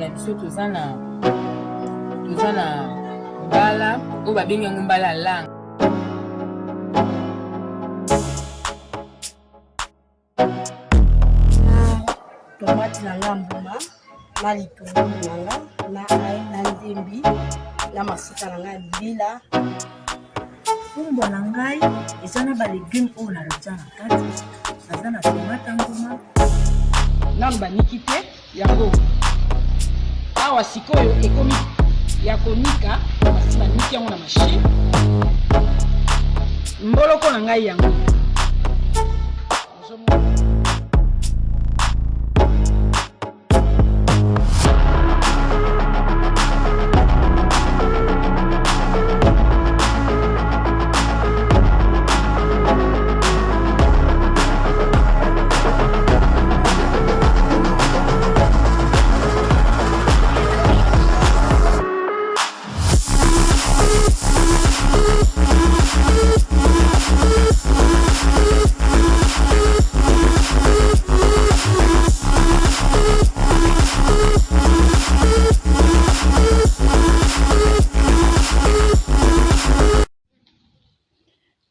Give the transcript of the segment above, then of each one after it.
na biso toza na mbala oyo babengi yango mbala ya langue. Tomate na nga mbuma na litungulu na nga na ai na ndembi na masika na nga libila. Fumbwa na ngai eza na balegume oyo natia na kati, naza na tomate mbuma nanu baniki te yango awa sikoyo ekomi ya konika, basi baniki yango na machine. Mboloko na ngai yango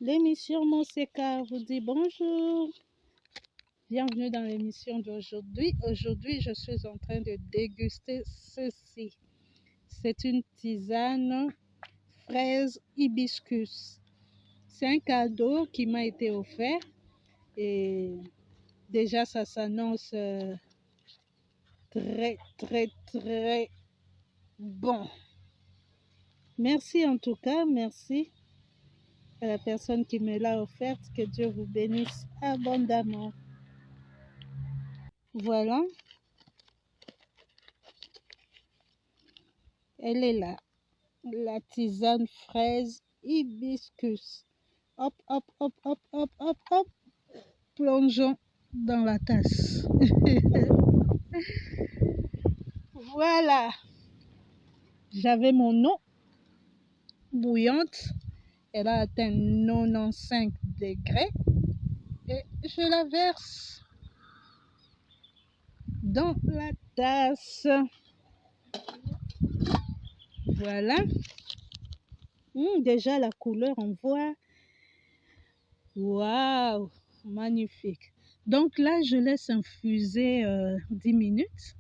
L'émission Monseka vous dit bonjour. Bienvenue dans l'émission d'aujourd'hui. Aujourd'hui, je suis en train de déguster ceci. C'est une tisane fraise hibiscus. C'est un cadeau qui m'a été offert et déjà ça s'annonce très bon. Merci en tout cas, merci à la personne qui me l'a offerte. Que Dieu vous bénisse abondamment. Voilà. Elle est là. La tisane fraise hibiscus. Hop, hop, hop, hop, hop, hop, hop. Plongeons dans la tasse. Voilà. J'avais mon eau bouillante. Elle a atteint 95 degrés et je la verse dans la tasse. Voilà. Déjà la couleur, on voit. Waouh, magnifique. Donc là, je laisse infuser 10 minutes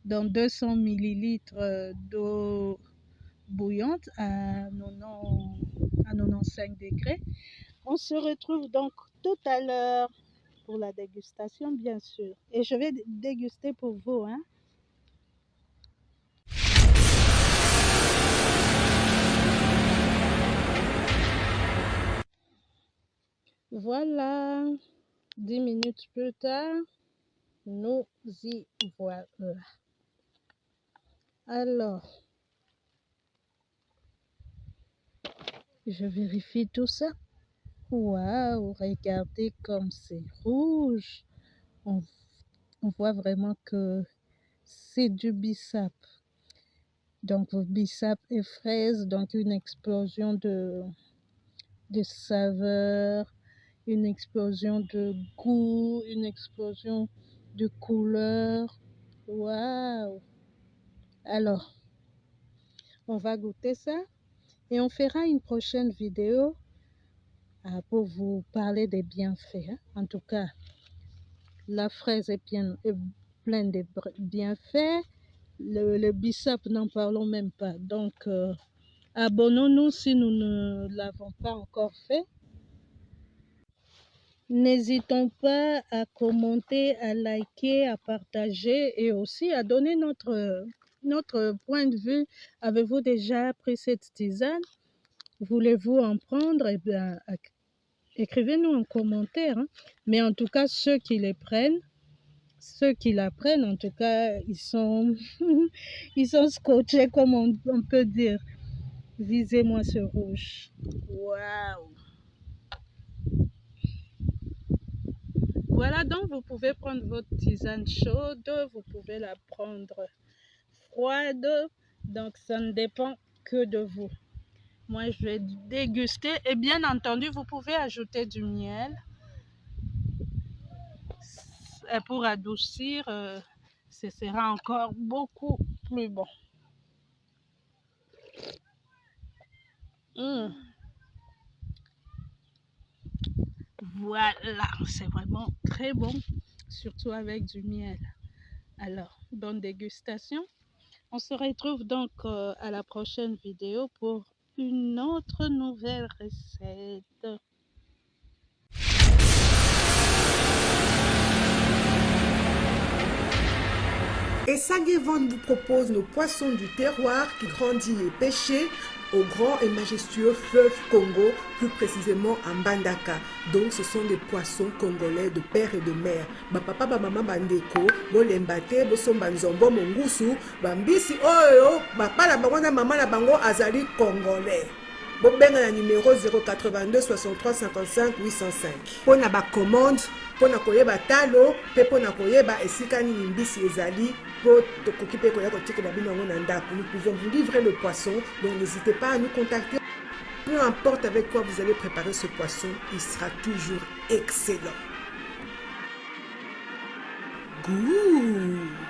dans 200 millilitres d'eau bouillante à 95 degrés. On se retrouve donc tout à l'heure pour la dégustation, bien sûr. Et je vais déguster pour vous, hein. Voilà, 10 minutes plus tard, nous y voilà. Alors, je vérifie tout ça. Waouh, regardez comme c'est rouge. On voit vraiment que c'est du bissap. Donc, bissap et fraises, donc une explosion de saveur, une explosion de goût, une explosion de couleur. Waouh! Alors, on va goûter ça et on fera une prochaine vidéo pour vous parler des bienfaits. Hein. En tout cas, la fraise est pleine de bienfaits. Le bissap, n'en parlons même pas. Donc, abonnons-nous si nous ne l'avons pas encore fait. N'hésitons pas à commenter, à liker, à partager et aussi à donner notre point de vue. Avez-vous déjà pris cette tisane? Voulez-vous en prendre? Eh bien, écrivez-nous en commentaire. Hein. Mais en tout cas, ceux qui la prennent, en tout cas, ils sont scotchés, comme on peut dire. Visez-moi ce rouge. Waouh! Voilà, donc vous pouvez prendre votre tisane chaude, vous pouvez la prendre froide, donc ça ne dépend que de vous. Moi, je vais déguster et bien entendu, vous pouvez ajouter du miel pour adoucir ce sera encore beaucoup plus bon. Voilà, c'est vraiment très bon, surtout avec du miel. Alors, bonne dégustation. On se retrouve donc à la prochaine vidéo pour une autre nouvelle recette. Et Sagevon vous propose nos poissons du terroir qui grandit et pêchés au grand et majestueux fleuve Congo, plus précisément à Mbandaka. Donc ce sont des poissons congolais de père et de mère. Ba papa ba maman bandeko, bo lembate, bo somba nzombo mongusu, bambisi oyo, ba pala bango na maman na bango azali congolais. Bobenga na numéro 082 63 55 805. Pona ba commande, pona koyeba talo, pe pona koyeba esika nini mbisi ezali, po tokoki pe koya kotikela bino yango na ndako. Nous pouvons vous livrer le poisson, donc n'hésitez pas à nous contacter. Peu importe avec quoi vous allez préparer ce poisson, il sera toujours excellent. Goût!